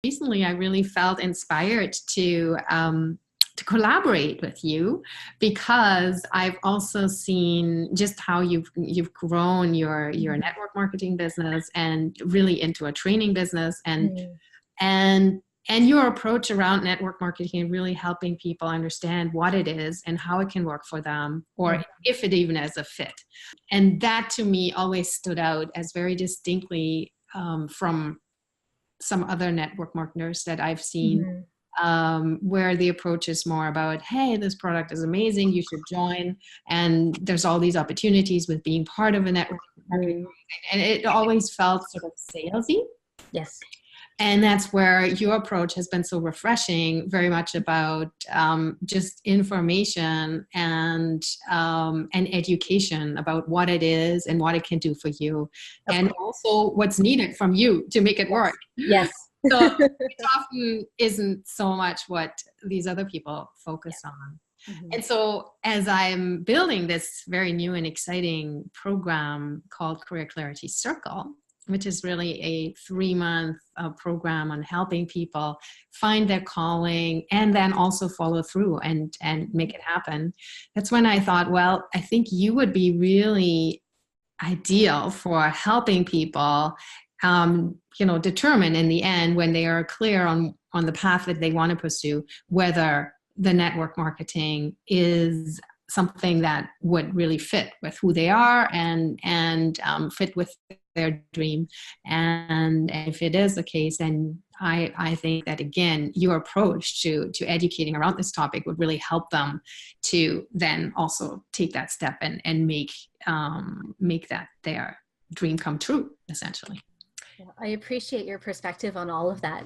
recently I really felt inspired to collaborate with you, because I've also seen just how you've grown your network marketing business and really into a training business, and and your approach around network marketing and really helping people understand what it is and how it can work for them, or if it even is a fit. And that to me always stood out as very distinctly from some other network marketers that I've seen, where the approach is more about, hey, this product is amazing, you should join, and there's all these opportunities with being part of a network marketing. And it always felt sort of salesy. Yes. And that's where your approach has been so refreshing, very much about just information and education about what it is and what it can do for you, and also what's needed from you to make it work. Yes. So it often isn't so much what these other people focus on. And so as I'm building this very new and exciting program called Career Clarity Circle, which is really a 3-month program on helping people find their calling and then also follow through and make it happen. That's when I thought, well, I think you would be really ideal for helping people, determine in the end, when they are clear on the path that they want to pursue, whether the network marketing is something that would really fit with who they are and fit with their dream. And if it is the case, then I think that, again, your approach to educating around this topic would really help them to then also take that step and make that their dream come true, essentially. I appreciate your perspective on all of that.